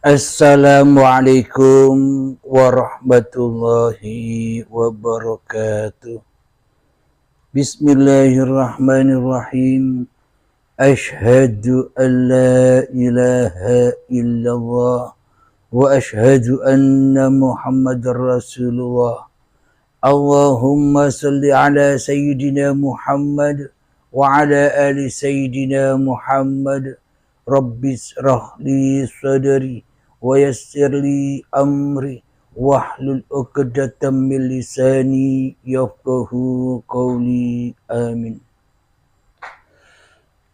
Assalamualaikum warahmatullahi wabarakatuh. Bismillahirrahmanirrahim. Ashhadu an la ilaha illallah wa ashhadu anna Muhammadar Rasulullah. Allahumma salli ala Sayyidina Muhammad wa ala ali Sayyidina Muhammad. Rabbis rahli sadri wa yassirli amri wahlul 'uqdatam min lisani yafqahu qawli. Amin.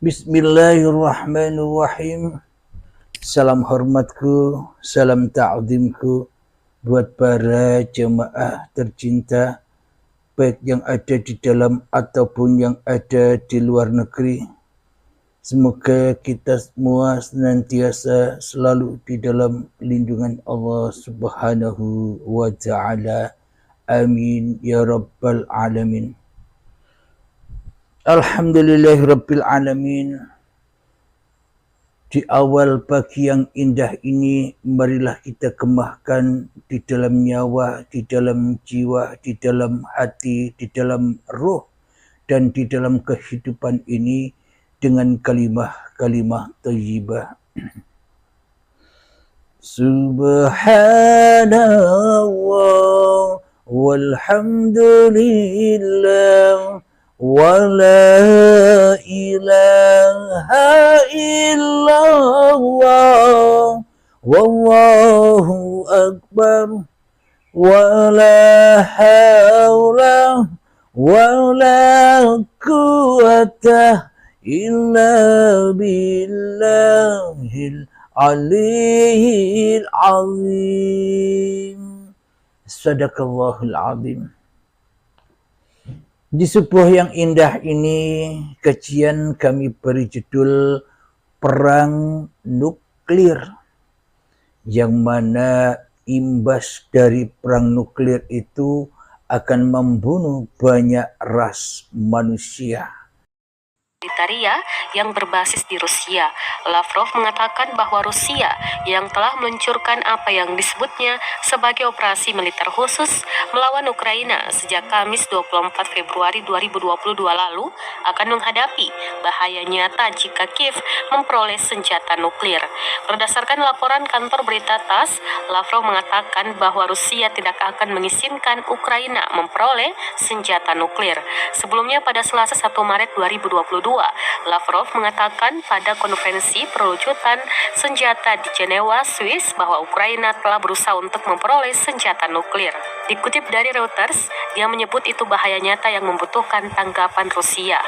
Bismillahirrahmanirrahim. Salam hormatku, salam ta'zimku buat para jemaah tercinta, baik yang ada di dalam ataupun yang ada di luar negeri. Semoga kita semua senantiasa selalu di dalam lindungan Allah Subhanahu wa Ta'ala. Amin ya Rabbal Alamin. Alhamdulillahirabbil alamin. Di awal pagi yang indah ini, marilah kita kemahkan di dalam nyawa, di dalam jiwa, di dalam hati, di dalam ruh, dan di dalam kehidupan ini dengan kalimah-kalimah thayyibah. Subhanallah walhamdulillah wa la ilaha illallah wallahu akbar wa la hawla wa la quwwata illa billahil aliyil azim. Sadaqallahul azim. Di subuh yang indah ini, kajian kami beri judul Perang Nuklir, yang mana imbas dari perang nuklir itu akan membunuh banyak ras manusia. Militeria yang berbasis di Rusia. Lavrov mengatakan bahwa Rusia yang telah meluncurkan apa yang disebutnya sebagai operasi militer khusus melawan Ukraina sejak Kamis 24 Februari 2022 lalu akan menghadapi bahaya nyata jika Kiev memperoleh senjata nuklir. Berdasarkan laporan kantor berita TASS, Lavrov mengatakan bahwa Rusia tidak akan mengizinkan Ukraina memperoleh senjata nuklir. Sebelumnya pada Selasa 1 Maret 2022, Lavrov mengatakan pada konferensi perlucutan senjata di Jenewa, Swiss, bahwa Ukraina telah berusaha untuk memperoleh senjata nuklir. Dikutip dari Reuters, dia menyebut itu bahaya nyata yang membutuhkan tanggapan Rusia.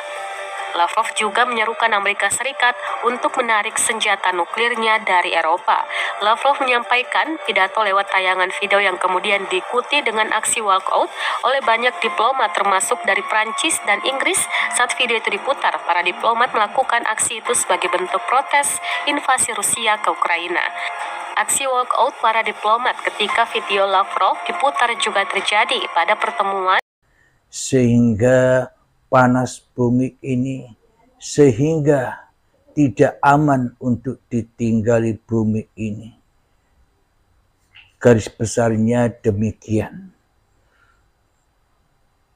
Lavrov juga menyerukan Amerika Serikat untuk menarik senjata nuklirnya dari Eropa. Lavrov menyampaikan pidato lewat tayangan video yang kemudian diikuti dengan aksi walkout oleh banyak diplomat termasuk dari Prancis dan Inggris. Saat video itu diputar, para diplomat melakukan aksi itu sebagai bentuk protes invasi Rusia ke Ukraina. Aksi walkout para diplomat ketika video Lavrov diputar juga terjadi pada pertemuan Sehingga panas bumi ini, sehingga tidak aman untuk ditinggali bumi ini. Garis besarnya demikian.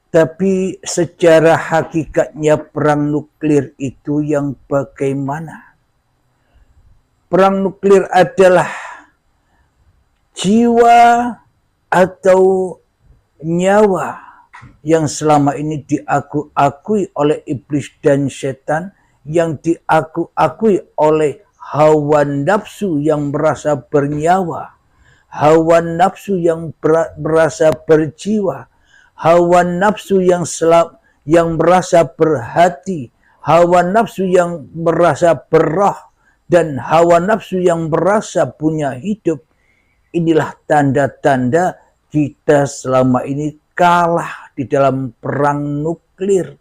Tapi secara hakikatnya perang nuklir itu yang bagaimana? Perang nuklir adalah jiwa atau nyawa yang selama ini diakui oleh iblis dan setan, yang diakui oleh hawa nafsu yang merasa bernyawa, hawa nafsu yang merasa berjiwa, hawa nafsu yang merasa berhati, hawa nafsu yang merasa berroh, dan hawa nafsu yang merasa punya hidup. Inilah tanda-tanda kita selama ini kalah di dalam perang nuklir,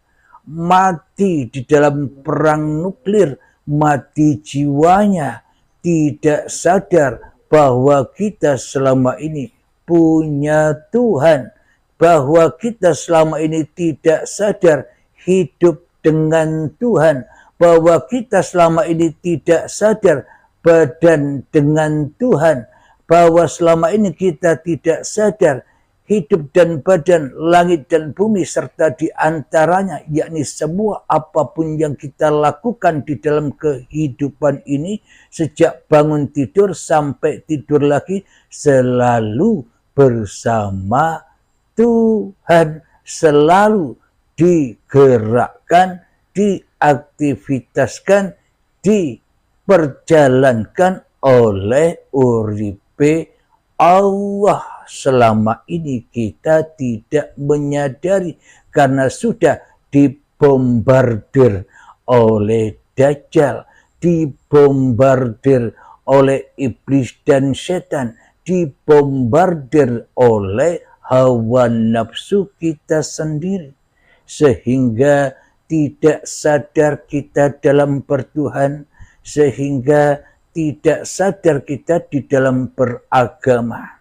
mati di dalam perang nuklir, mati jiwanya, tidak sadar bahwa kita selama ini punya Tuhan, bahwa kita selama ini tidak sadar hidup dengan Tuhan, bahwa kita selama ini tidak sadar badan dengan Tuhan, bahwa selama ini kita tidak sadar hidup dan badan, langit dan bumi, serta di antaranya, yakni semua apapun yang kita lakukan di dalam kehidupan ini, sejak bangun tidur sampai tidur lagi, selalu bersama Tuhan, selalu digerakkan, diaktivitaskan, diperjalankan oleh uripe Allah. Selama ini kita tidak menyadari karena sudah dibombardir oleh Dajjal, dibombardir oleh iblis dan setan, dibombardir oleh hawa nafsu kita sendiri, sehingga tidak sadar kita dalam bertuhan, sehingga tidak sadar kita di dalam beragama.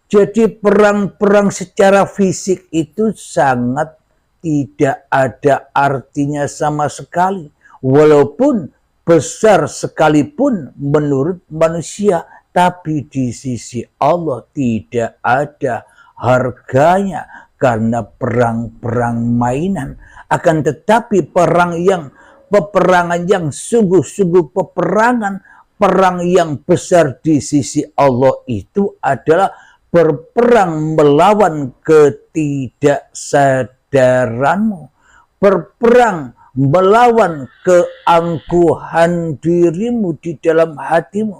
Jadi perang-perang secara fisik itu sangat tidak ada artinya sama sekali. Walaupun besar sekalipun menurut manusia, tapi di sisi Allah tidak ada harganya karena perang-perang mainan. Akan tetapi peperangan yang sungguh-sungguh peperangan, perang yang besar di sisi Allah itu adalah berperang melawan ketidaksadaranmu, berperang melawan keangkuhan dirimu di dalam hatimu.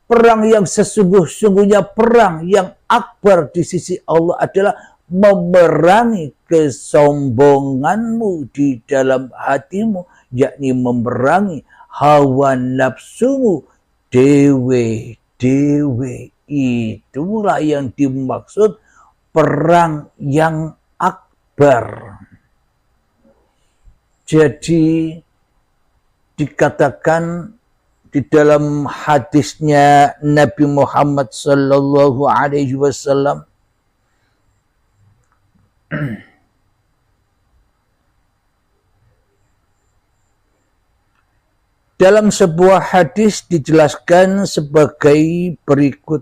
Perang yang sesungguh-sungguhnya, perang yang akbar di sisi Allah adalah memerangi kesombonganmu di dalam hatimu, yakni memerangi hawa nafsumu dewe-dewe. Itulah yang dimaksud perang yang akbar. Jadi dikatakan di dalam hadisnya Nabi Muhammad sallallahu alaihi wasallam, dalam sebuah hadis dijelaskan sebagai berikut.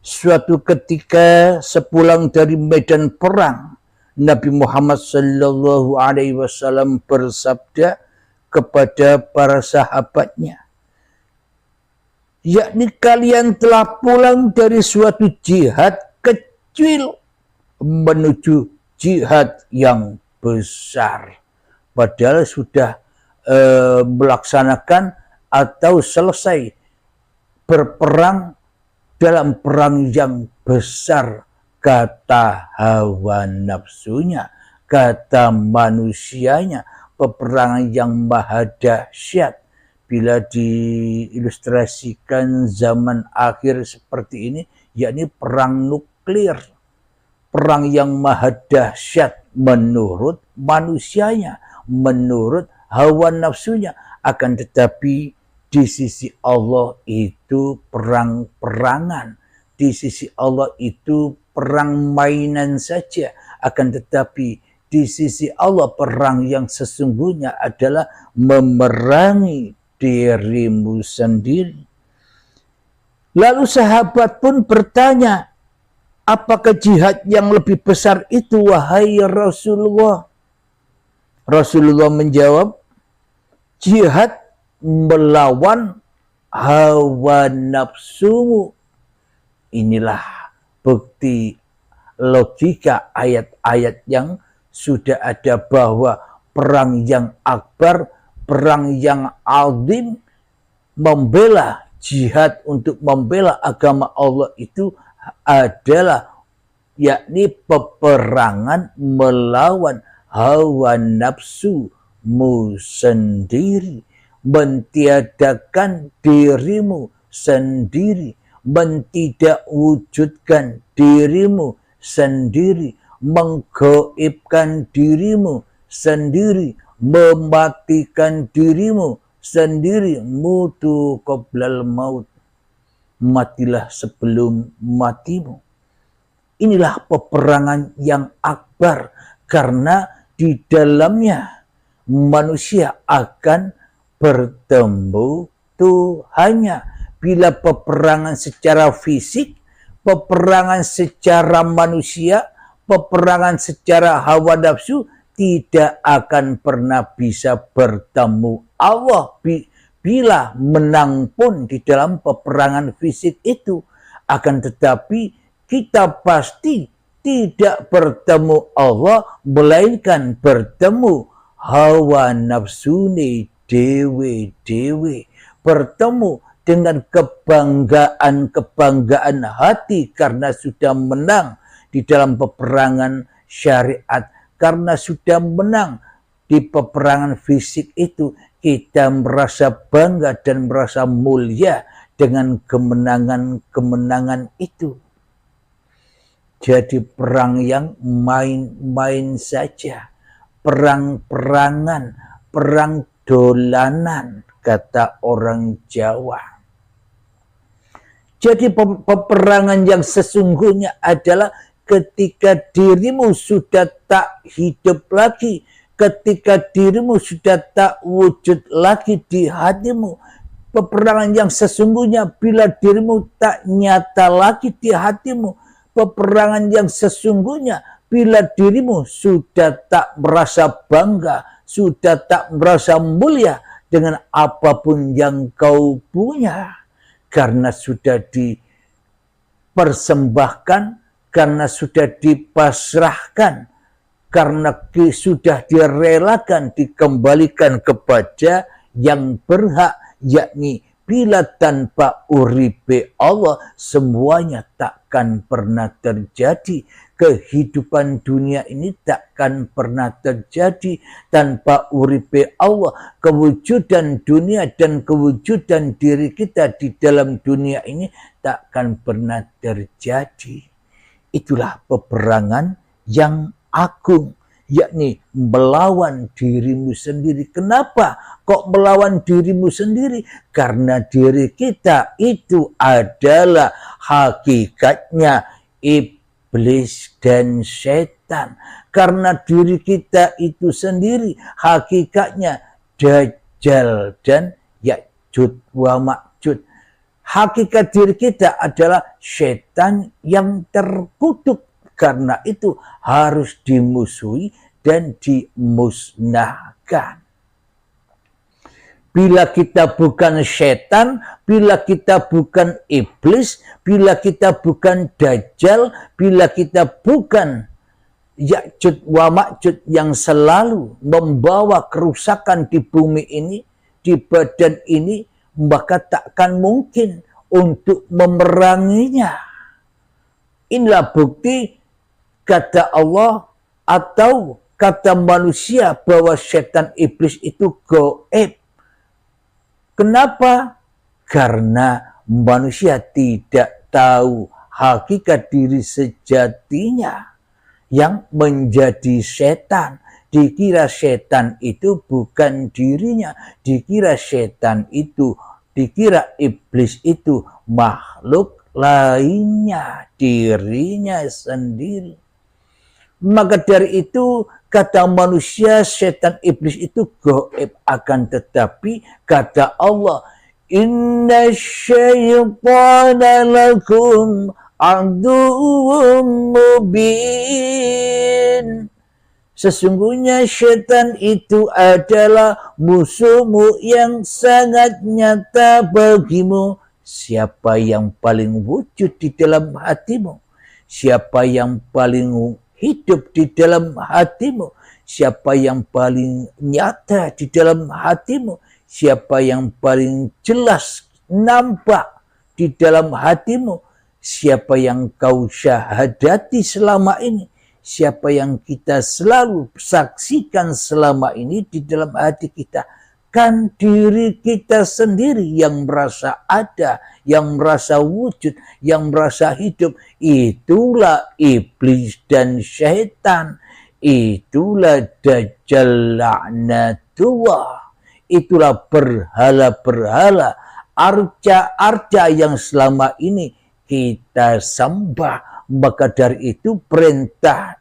Suatu ketika sepulang dari medan perang, Nabi Muhammad sallallahu alaihi wasallam bersabda kepada para sahabatnya, yakni kalian telah pulang dari suatu jihad kecil menuju jihad yang besar. Padahal sudah melaksanakan atau selesai berperang dalam perang yang besar, kata hawa nafsunya, kata manusianya, peperangan yang maha dahsyat. Bila diilustrasikan zaman akhir seperti ini, yakni perang nuklir, perang yang maha dahsyat menurut manusianya, menurut hawa nafsunya. Akan tetapi di sisi Allah itu perang-perangan, di sisi Allah itu perang mainan saja. Akan tetapi di sisi Allah perang yang sesungguhnya adalah memerangi dirimu sendiri. Lalu sahabat pun bertanya, apakah jihad yang lebih besar itu wahai Rasulullah? Rasulullah menjawab, jihad melawan hawa nafsumu. Inilah bukti logika ayat-ayat yang sudah ada bahwa perang yang akbar, perang yang azim, membela jihad untuk membela agama Allah itu adalah yakni peperangan melawan hawa nafsumu sendiri, mentiadakan dirimu sendiri, mentidakwujudkan dirimu sendiri, menggaibkan dirimu sendiri, mematikan dirimu sendiri. Mutu qoblal maut, matilah sebelum matimu. Inilah peperangan yang akbar, karena di dalamnya manusia akan bertemu Tuhannya. Bila peperangan secara fisik, peperangan secara manusia, peperangan secara hawa nafsu, tidak akan pernah bisa bertemu Allah bila menang pun di dalam peperangan fisik itu. Akan tetapi kita pasti tidak bertemu Allah, melainkan bertemu hawa nafsune dewe-dewe, bertemu dengan kebanggaan hati karena sudah menang di dalam peperangan syariat, karena sudah menang di peperangan fisik itu. Kita merasa bangga dan merasa mulia dengan kemenangan-kemenangan itu. Jadi perang yang main-main saja, perang-perangan, perang dolanan, kata orang Jawa. Jadi peperangan yang sesungguhnya adalah ketika dirimu sudah tak hidup lagi, ketika dirimu sudah tak wujud lagi di hatimu. Peperangan yang sesungguhnya bila dirimu tak nyata lagi di hatimu. Peperangan yang sesungguhnya bila dirimu sudah tak merasa bangga, sudah tak merasa mulia dengan apapun yang kau punya. Karena sudah dipersembahkan, karena sudah dipasrahkan, karena sudah direlakan, dikembalikan kepada yang berhak, yakni bila tanpa uripe Allah semuanya takkan pernah terjadi. Kehidupan dunia ini takkan pernah terjadi tanpa uripe Allah. Kewujudan dunia dan kewujudan diri kita di dalam dunia ini takkan pernah terjadi. Itulah peperangan yang agung, yakni melawan dirimu sendiri. Kenapa kok melawan dirimu sendiri? Karena diri kita itu adalah hakikatnya iblis dan setan. Karena diri kita itu sendiri hakikatnya Dajjal dan Ya'juj wa Ma'juj. Hakikat diri kita adalah setan yang terkutuk. Karena itu harus dimusuhi dan dimusnahkan. Bila kita bukan setan, bila kita bukan iblis, bila kita bukan Dajjal, bila kita bukan Ya'juj wa Ma'juj yang selalu membawa kerusakan di bumi ini, di badan ini, maka takkan mungkin untuk memeranginya. Inilah bukti kata Allah atau kata manusia bahwa setan iblis itu gaib. Kenapa? Karena manusia tidak tahu hakikat diri sejatinya yang menjadi setan. Dikira setan itu bukan dirinya, dikira setan itu, dikira iblis itu makhluk lainnya, dirinya sendiri. Maka dari itu kata manusia setan iblis itu gaib, akan tetapi kata Allah, inna syaitana lakum aduwwum mubin. Sesungguhnya syaitan itu adalah musuhmu yang sangat nyata bagimu. Siapa yang paling wujud di dalam hatimu? Siapa yang paling hidup di dalam hatimu? Siapa yang paling nyata di dalam hatimu? Siapa yang paling jelas nampak di dalam hatimu? Siapa yang kau syahadati selama ini? Siapa yang kita selalu saksikan selama ini di dalam hati kita? Kan diri kita sendiri yang merasa ada, yang merasa wujud, yang merasa hidup. Itulah iblis dan syaitan. Itulah Dajjal laknatullah. Itulah berhala-berhala, arca-arca yang selama ini kita sembah. Maka dari itu perintah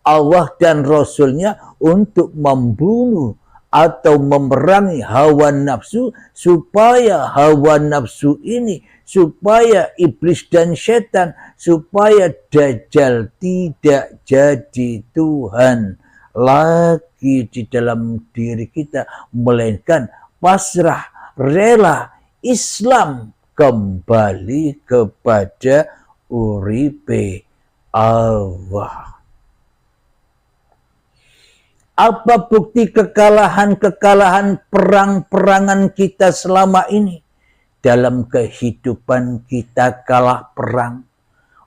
Allah dan Rasulnya untuk membunuh atau memerangi hawa nafsu, supaya hawa nafsu ini, supaya iblis dan setan, supaya Dajjal tidak jadi Tuhan lagi di dalam diri kita, melainkan pasrah, rela, Islam kembali kepada uripe Allah. Apa bukti kekalahan-kekalahan perang-perangan kita selama ini? Dalam kehidupan kita kalah perang.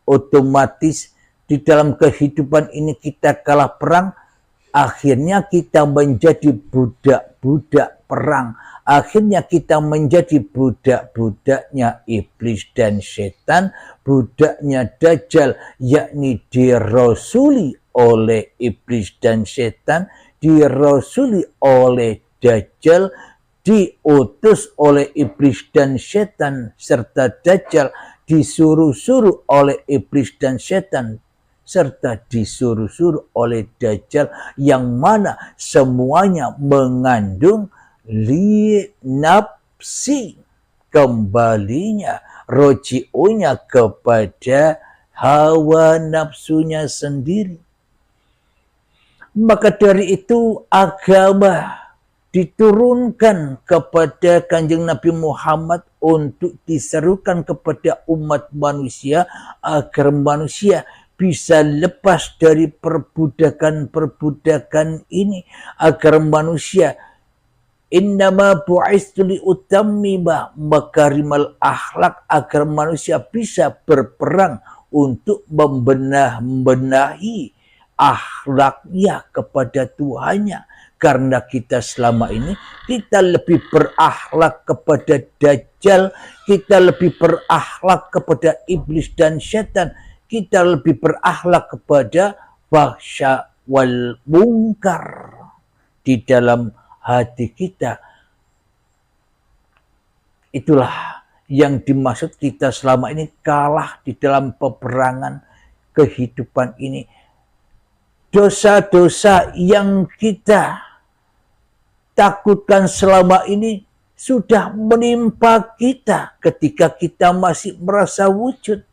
Otomatis di dalam kehidupan ini kita kalah perang. Akhirnya kita menjadi budak-budak perang. Akhirnya kita menjadi budak-budaknya iblis dan setan. Budaknya Dajjal, yakni dirasuli oleh iblis dan setan, dirasuli oleh Dajjal, diutus oleh iblis dan setan serta Dajjal, disuruh-suruh oleh iblis dan setan serta disuruh-suruh oleh Dajjal, yang mana semuanya mengandung li nafsi, kembalinya, roji'unya kepada hawa nafsunya sendiri. Maka dari itu agama diturunkan kepada Kanjeng Nabi Muhammad untuk diserukan kepada umat manusia agar manusia bisa lepas dari perbudakan-perbudakan ini, agar manusia innama bu'istu liutammima makarimal akhlak, agar manusia bisa berperang untuk membenahi akhlaknya kepada Tuhannya. Karena kita selama ini, kita lebih berakhlak kepada Dajjal, kita lebih berakhlak kepada iblis dan setan, kita lebih berakhlak kepada fahsya wal mungkar di dalam hati kita. Itulah yang dimaksud kita selama ini kalah di dalam peperangan kehidupan ini. Dosa-dosa yang kita takutkan selama ini sudah menimpa kita ketika kita masih merasa wujud.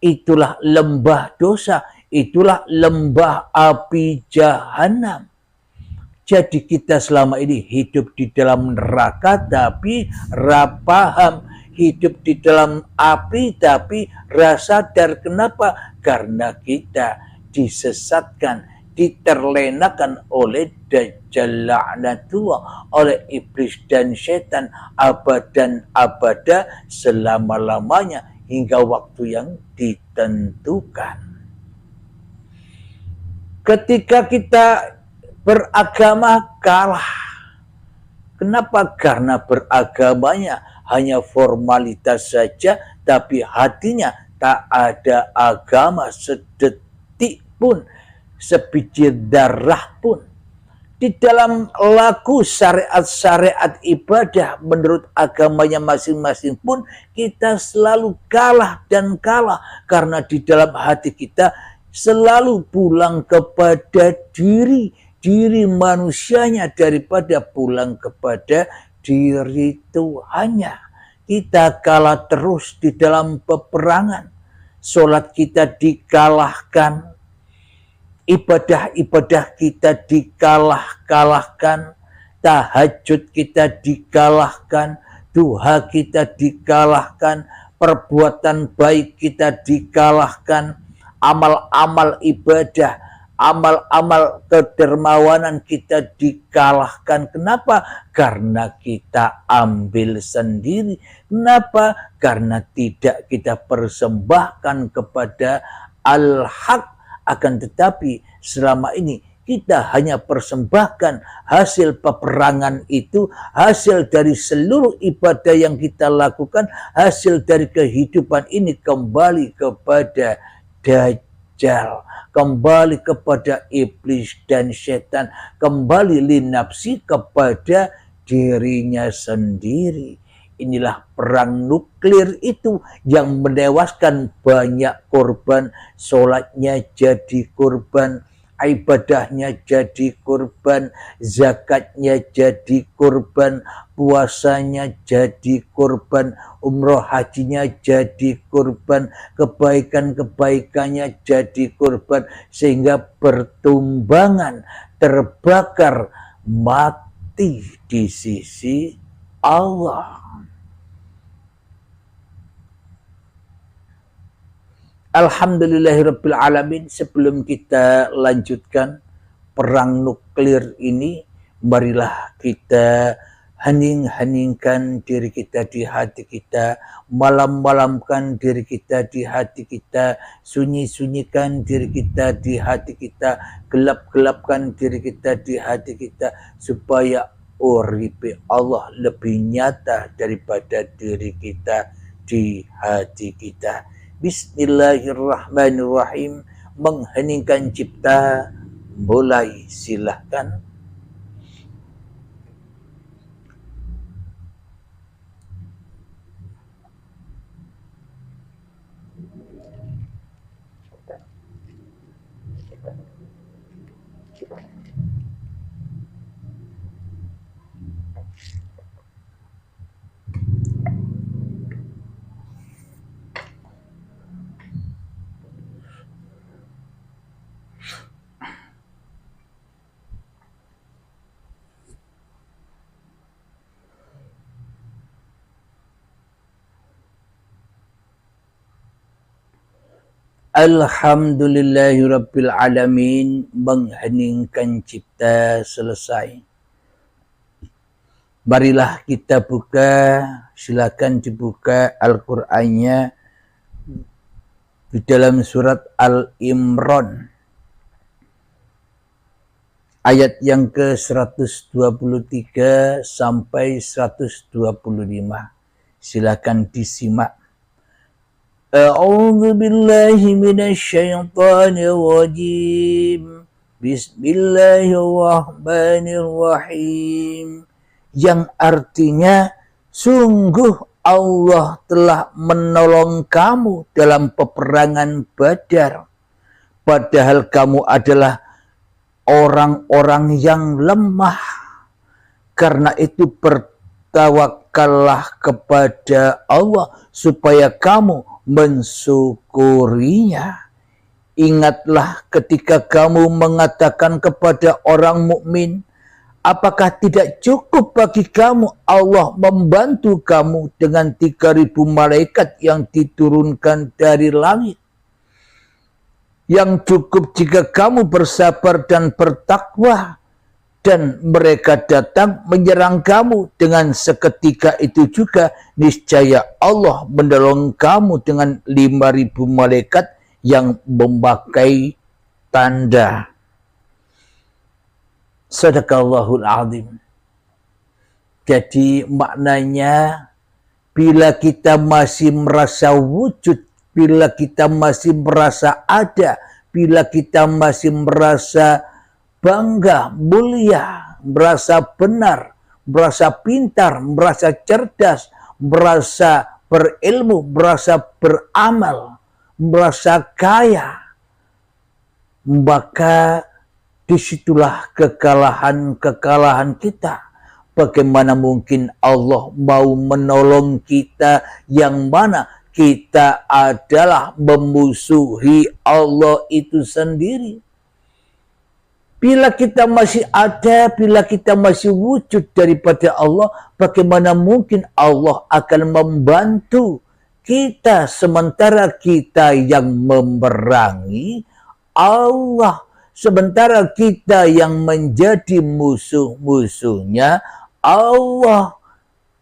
Itulah lembah dosa, itulah lembah api jahanam. Jadi kita selama ini hidup di dalam neraka tapi rapaham, hidup di dalam api tapi rasadar. Kenapa? Karena kita disesatkan, diterlenakan oleh Dajjal laknatullah, oleh iblis dan setan abadan abada, selama-lamanya hingga waktu yang ditentukan. Ketika kita beragama kalah. Kenapa? Karena beragamanya hanya formalitas saja, tapi hatinya tak ada agama sedetik pun, sebiji darah pun. Di dalam laku syariat-syariat ibadah menurut agamanya masing-masing pun kita selalu kalah dan kalah. Karena di dalam hati kita selalu pulang kepada diri manusianya daripada pulang kepada diri Tuhannya. Kita kalah terus di dalam peperangan. Sholat kita dikalahkan, ibadah-ibadah kita dikalah-kalahkan, tahajud kita dikalahkan, duha kita dikalahkan, perbuatan baik kita dikalahkan, amal-amal ibadah, amal-amal kedermawanan kita dikalahkan. Kenapa? Karena kita ambil sendiri. Kenapa? Karena tidak kita persembahkan kepada al-haq. Akan tetapi selama ini kita hanya persembahkan hasil peperangan itu, hasil dari seluruh ibadah yang kita lakukan, hasil dari kehidupan ini kembali kepada Dajjal, kembali kepada iblis dan setan, kembali linapsi kepada dirinya sendiri. Inilah perang nuklir itu yang menewaskan banyak korban. Sholatnya jadi korban, ibadahnya jadi kurban, zakatnya jadi kurban, puasanya jadi kurban, umroh hajinya jadi kurban, kebaikan-kebaikannya jadi kurban, sehingga bertumbangan, terbakar, mati di sisi Allah. Alhamdulillahirabbil alamin. Sebelum kita lanjutkan perang nuklir ini, marilah kita hening-heningkan diri kita di hati kita, malam-malamkan diri kita di hati kita, sunyi-sunyikan diri kita di hati kita, gelap-gelapkan diri kita di hati kita, supaya uripe Allah lebih nyata daripada diri kita di hati kita. Bismillahirrahmanirrahim. Mengheningkan cipta, mulai, silahkan. Alhamdulillahirabbil alamin. Mengheningkan cipta selesai. Marilah kita buka, silakan dibuka Al-Qur'annya di dalam surat Al-Imran ayat yang ke-123 sampai 125. Silakan disimak. A'udzu billahi minasyaitonir rajim. Bismillahirrahmanirrahim. Yang artinya, sungguh Allah telah menolong kamu dalam peperangan Badar, padahal kamu adalah orang-orang yang lemah. Karena itu bertawakallah kepada Allah supaya kamu mensyukurinya. Ingatlah ketika kamu mengatakan kepada orang mukmin, apakah tidak cukup bagi kamu Allah membantu kamu dengan 3.000 malaikat yang diturunkan dari langit? Yang cukup jika kamu bersabar dan bertakwa, dan mereka datang menyerang kamu dengan seketika itu juga, niscaya Allah menolong kamu dengan 5.000 malaikat yang memakai tanda. Sadaqallahul azim. Jadi maknanya, bila kita masih merasa wujud, bila kita masih merasa ada, bila kita masih merasa bangga, mulia, merasa benar, merasa pintar, merasa cerdas, merasa berilmu, merasa beramal, merasa kaya, maka disitulah kekalahan-kekalahan kita. Bagaimana mungkin Allah mau menolong kita yang mana kita adalah memusuhi Allah itu sendiri? Bila kita masih ada, bila kita masih wujud daripada Allah, bagaimana mungkin Allah akan membantu kita sementara kita yang memerangi Allah, sementara kita yang menjadi musuh-musuhnya Allah?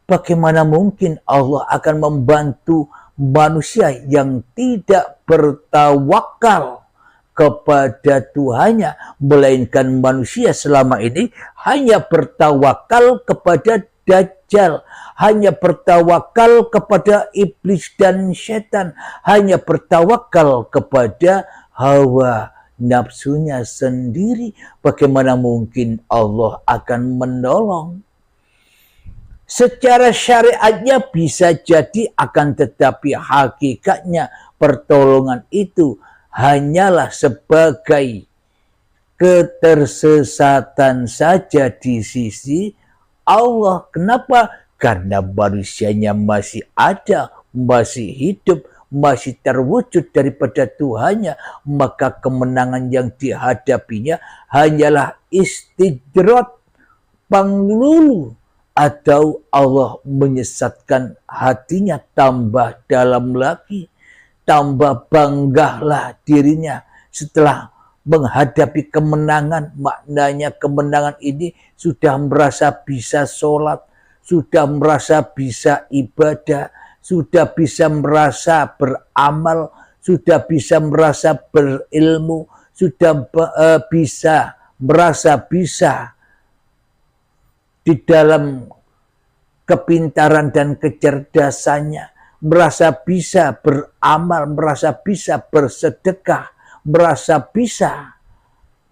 Bagaimana mungkin Allah akan membantu manusia yang tidak bertawakal kepada Tuhannya, melainkan manusia selama ini hanya bertawakal kepada Dajjal, hanya bertawakal kepada iblis dan setan, hanya bertawakal kepada hawa nafsunya sendiri. Bagaimana mungkin Allah akan menolong? Secara syariatnya bisa jadi, akan tetapi hakikatnya pertolongan itu hanyalah sebagai ketersesatan saja di sisi Allah. Kenapa? Karena manusianya masih ada, masih hidup, masih terwujud daripada Tuhannya, maka kemenangan yang dihadapinya hanyalah istidrat, panglulu, atau Allah menyesatkan hatinya tambah dalam lagi, tambah banggahlah dirinya setelah menghadapi kemenangan. Maknanya kemenangan ini sudah merasa bisa sholat, sudah merasa bisa ibadah, sudah bisa merasa beramal, sudah bisa merasa berilmu, sudah bisa merasa bisa di dalam kepintaran dan kecerdasannya, merasa bisa beramal, merasa bisa bersedekah, merasa bisa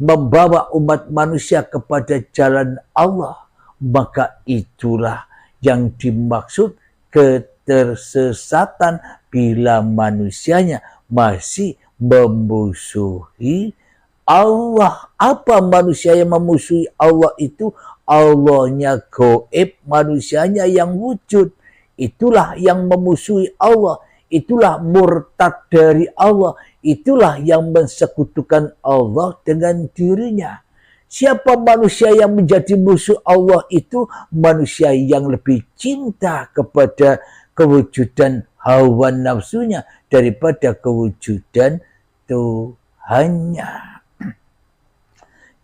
membawa umat manusia kepada jalan Allah. Maka itulah yang dimaksud ketersesatan bila manusianya masih memusuhi Allah. Apa manusia yang memusuhi Allah itu? Allahnya gaib, manusianya yang wujud. Itulah yang memusuhi Allah. Itulah murtad dari Allah. Itulah yang mensekutukan Allah dengan dirinya. Siapa manusia yang menjadi musuh Allah itu? Manusia yang lebih cinta kepada kewujudan hawa nafsunya daripada kewujudan Tuhannya.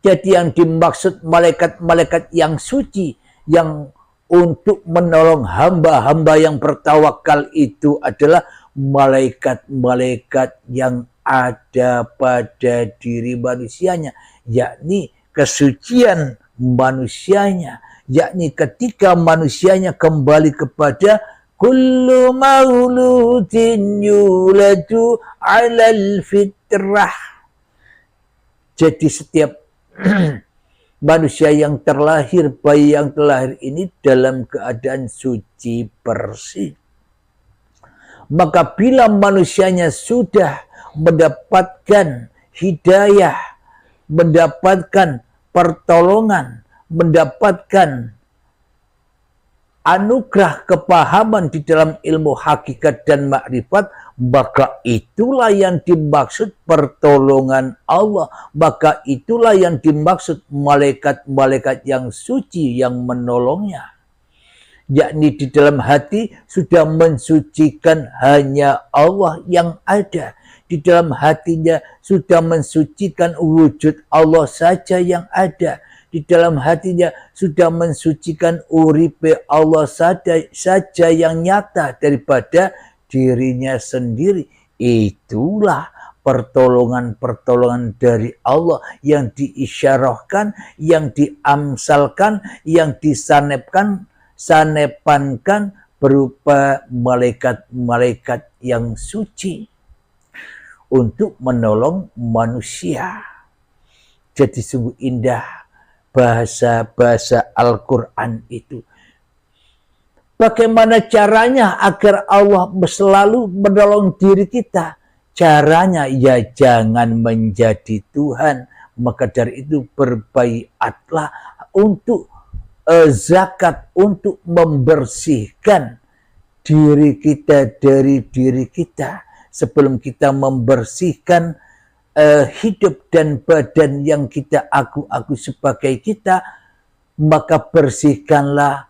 Jadi yang dimaksud malaikat-malaikat yang suci, yang untuk menolong hamba-hamba yang bertawakal itu adalah malaikat-malaikat yang ada pada diri manusianya, yakni kesucian manusianya, yakni ketika manusianya kembali kepada kullu mauludin yuladu alal fitrah. Jadi setiap manusia yang terlahir, bayi yang terlahir ini dalam keadaan suci bersih. Maka bila manusianya sudah mendapatkan hidayah, mendapatkan pertolongan, mendapatkan anugerah kepahaman di dalam ilmu hakikat dan makrifat, maka itulah yang dimaksud pertolongan Allah. Maka itulah yang dimaksud malaikat-malaikat yang suci yang menolongnya. Yakni di dalam hati sudah mensucikan hanya Allah yang ada. Di dalam hatinya sudah mensucikan wujud Allah saja yang ada. Di dalam hatinya sudah mensucikan uripe Allah saja yang nyata daripada dirinya sendiri. Itulah pertolongan-pertolongan dari Allah yang diisyarahkan, yang diamsalkan, yang sanepankan berupa malaikat-malaikat yang suci untuk menolong manusia. Jadi sungguh indah bahasa-bahasa Al-Quran itu. Bagaimana caranya agar Allah selalu menolong diri kita? Caranya ya jangan menjadi Tuhan. Maka dari itu berbaiatlah untuk zakat, untuk membersihkan diri kita dari diri kita. Sebelum kita membersihkan hidup dan badan yang kita aku sebagai kita, maka bersihkanlah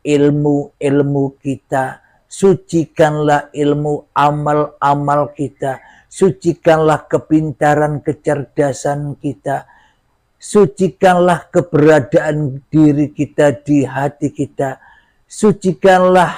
ilmu-ilmu kita, sucikanlah ilmu amal-amal kita, sucikanlah kepintaran kecerdasan kita, sucikanlah keberadaan diri kita di hati kita, sucikanlah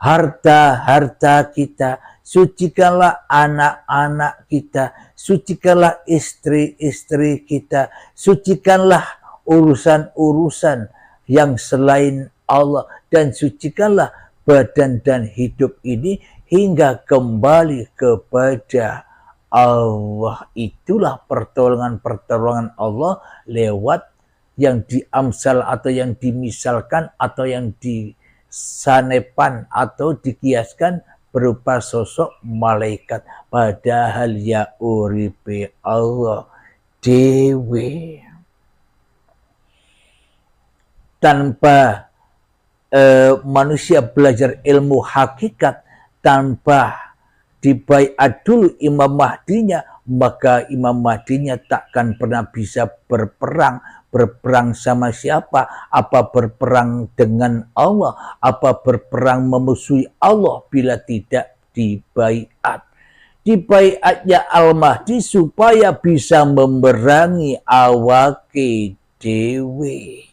harta-harta kita, sucikanlah anak-anak kita, sucikanlah istri-istri kita, sucikanlah urusan-urusan yang selain Allah, dan sucikanlah badan dan hidup ini hingga kembali kepada Allah. Itulah pertolongan-pertolongan Allah lewat yang diamsal atau yang dimisalkan atau yang disanepan atau dikiaskan berupa sosok malaikat. Padahal ya uripe Allah dewe. Tanpa manusia belajar ilmu hakikat, tanpa dibaiat dulu Imam Mahdinya, maka Imam Mahdinya takkan pernah bisa berperang. Berperang sama siapa? Apa berperang dengan Allah? Apa berperang memusuhi Allah bila tidak dibaiat? Dibaiatnya Al-Mahdi supaya bisa memerangi awake dewe.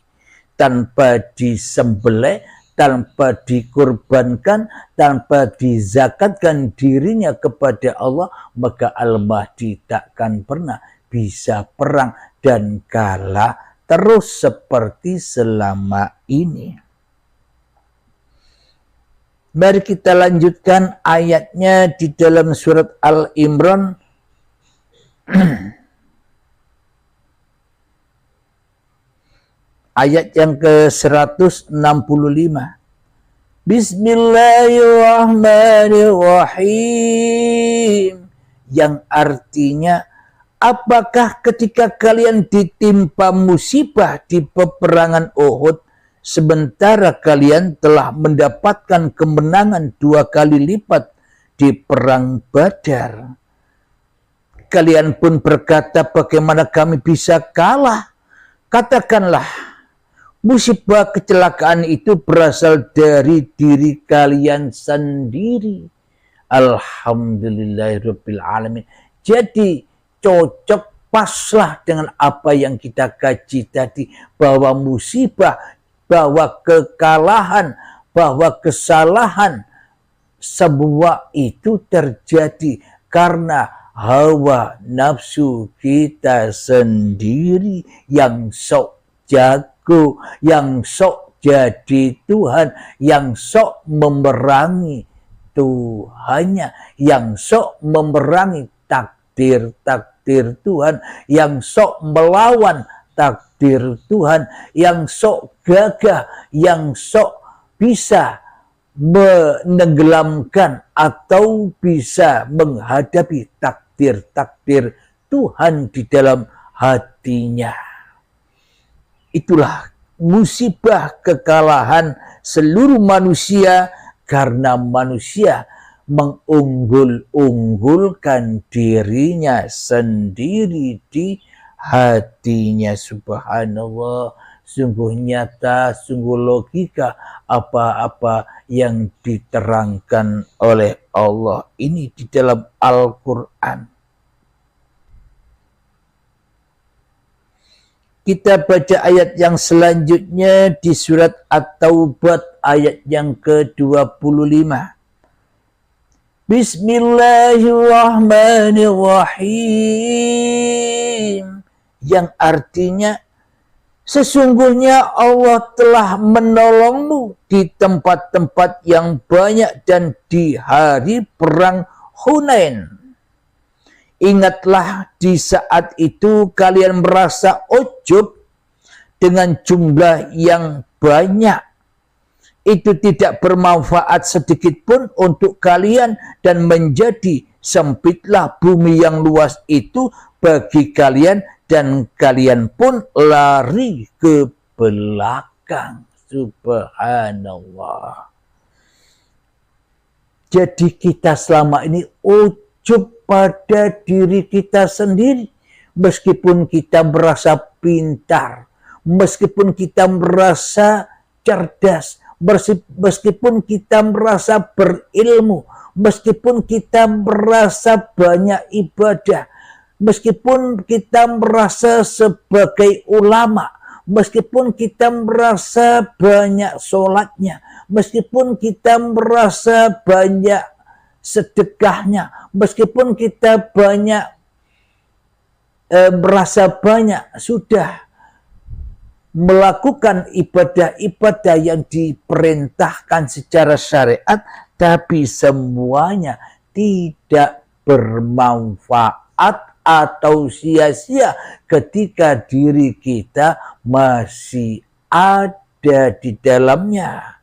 Tanpa disembelih, tanpa dikorbankan, tanpa dizakatkan dirinya kepada Allah, maka Al-Mahdi takkan pernah bisa perang dan kalah terus seperti selama ini. Mari kita lanjutkan ayatnya di dalam surat Al-Imran. Ayat yang ke-165. Bismillahirrahmanirrahim. Yang artinya, apakah ketika kalian ditimpa musibah di peperangan Uhud, sementara kalian telah mendapatkan kemenangan 2 kali lipat di perang Badar? Kalian pun berkata, bagaimana kami bisa kalah? Katakanlah, musibah kecelakaan itu berasal dari diri kalian sendiri. Alhamdulillahirrabbilalamin. Jadi cocok paslah dengan apa yang kita kaji tadi, bahwa musibah, bahwa kekalahan, bahwa kesalahan, semua itu terjadi karena hawa nafsu kita sendiri yang sok jago, yang sok jadi Tuhan, yang sok memerangi Tuhannya, yang sok memerangi takdir Tuhan, yang sok melawan takdir Tuhan, yang sok gagah, yang sok bisa menenggelamkan atau bisa menghadapi takdir Tuhan di dalam hatinya. Itulah musibah kekalahan seluruh manusia karena manusia mengunggul-unggulkan dirinya sendiri di hatinya. Subhanallah, sungguh nyata, sungguh logika apa-apa yang diterangkan oleh Allah ini di dalam Al-Quran. Kita baca ayat yang selanjutnya di surat At-Taubah ayat yang ke-25. Bismillahirrahmanirrahim. Yang artinya, sesungguhnya Allah telah menolongmu di tempat-tempat yang banyak dan di hari perang Hunain. Ingatlah di saat itu kalian merasa ujub dengan jumlah yang banyak. Itu tidak bermanfaat sedikit pun untuk kalian dan menjadi sempitlah bumi yang luas itu bagi kalian dan kalian pun lari ke belakang. Subhanallah. Jadi kita selama ini ujub pada diri kita sendiri. Meskipun kita merasa pintar, meskipun kita merasa cerdas, meskipun kita merasa berilmu, meskipun kita merasa banyak ibadah, meskipun kita merasa sebagai ulama, meskipun kita merasa banyak sholatnya, meskipun kita merasa banyak sedekahnya, meskipun kita merasa banyak sudah melakukan ibadah-ibadah yang diperintahkan secara syariat, tapi semuanya tidak bermanfaat atau sia-sia ketika diri kita masih ada di dalamnya.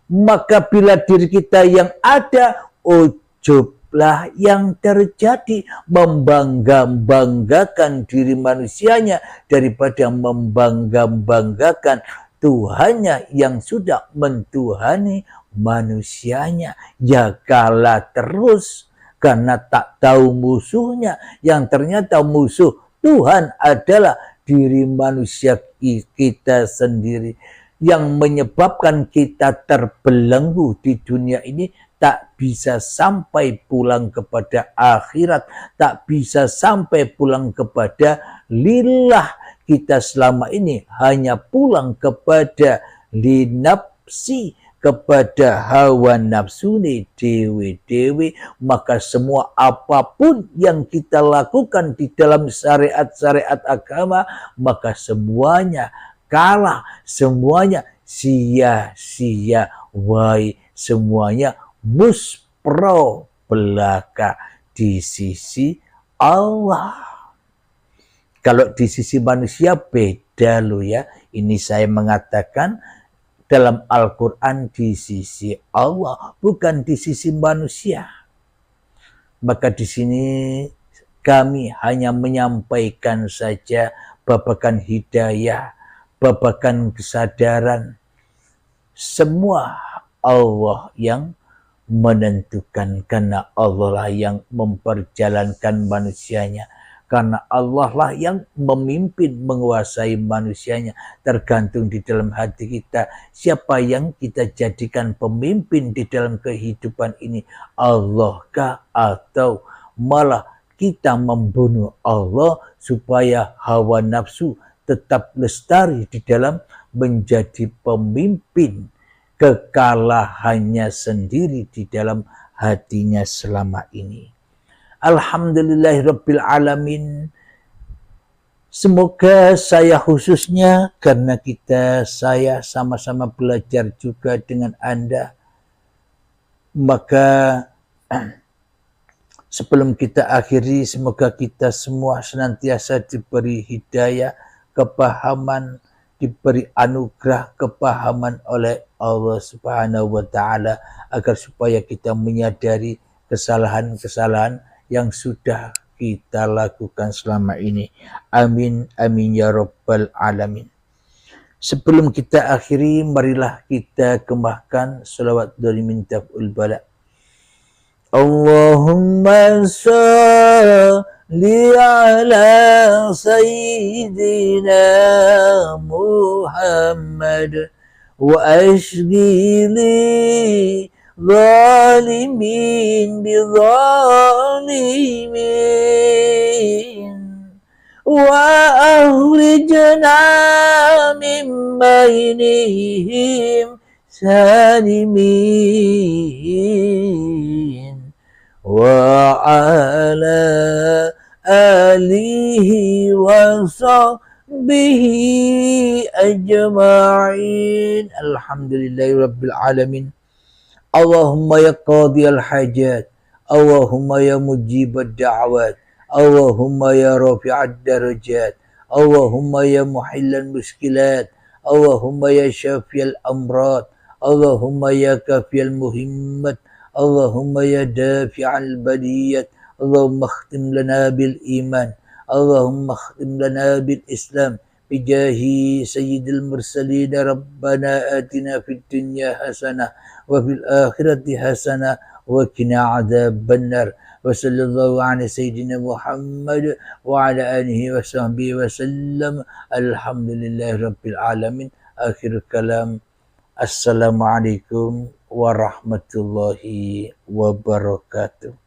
Maka bila diri kita yang ada, ujub lah yang terjadi, membanggakan diri manusianya daripada membanggakan Tuhannya yang sudah mentuhani manusianya. Ya kalah terus karena tak tahu musuhnya, yang ternyata musuh Tuhan adalah diri manusia kita sendiri, yang menyebabkan kita terbelenggu di dunia ini, tak bisa sampai pulang kepada akhirat, tak bisa sampai pulang kepada lillah. Kita selama ini hanya pulang kepada linapsi, kepada hawa nafsu ni dewi-dewi. Maka semua apapun yang kita lakukan di dalam syariat-syariat agama, maka semuanya kalah, semuanya sia-sia, semuanya muspro belaka di sisi Allah. Kalau di sisi manusia beda loh ya. Ini saya mengatakan dalam Al-Quran di sisi Allah, bukan di sisi manusia. Maka di sini kami hanya menyampaikan saja babakan hidayah, babakan kesadaran. Semua Allah yang menentukan, karena Allah lah yang memperjalankan manusianya. Karena Allah lah yang memimpin, menguasai manusianya. Tergantung di dalam hati kita, siapa yang kita jadikan pemimpin di dalam kehidupan ini. Allah kah, atau malah kita membunuh Allah supaya hawa nafsu tetap lestari di dalam menjadi pemimpin, kekalahannya sendiri di dalam hatinya selama ini. Alhamdulillahirabbil alamin. Semoga saya khususnya, karena saya sama-sama belajar juga dengan Anda, maka sebelum kita akhiri, semoga kita semua senantiasa diberi hidayah, kepahaman, diberi anugerah kepahaman oleh Allah Subhanahu wa Ta'ala, agar supaya kita menyadari kesalahan-kesalahan yang sudah kita lakukan selama ini. Amin, amin ya rabbal alamin. Sebelum kita akhiri, marilah kita kembangkan salawat dari mintaf'ul bala. Allahumma salli ala sayyidina Muhammad wa ashghili ظالمين بظالمين وأخرجنا من بينهم سالمين وعلى آله وصحبه أجمعين. الحمد لله رب العالمين. Allahumma ya qadiyal hajat, Allahumma ya mujibad da'awat, Allahumma ya rafi'ad darajat, Allahumma ya muhillan muskilat, Allahumma ya syafiyal amrad, Allahumma ya kafiyal muhimmat, Allahumma ya dafi'al baliyat, Allahumma akhtim lana bil iman, Allahumma akhtim lana bil islam, bijahi sayyidil mursalin. Rabbana atina fid dunya hasanah wa fil akhirati hasanah wa qina adzabannar. Wa sallallahu ala sayyidina Muhammad wa ala alihi wa sahbihi wa sallam. Alhamdulillahi rabbil alamin. Akhir kalam. Assalamualaikum warahmatullahi wabarakatuh.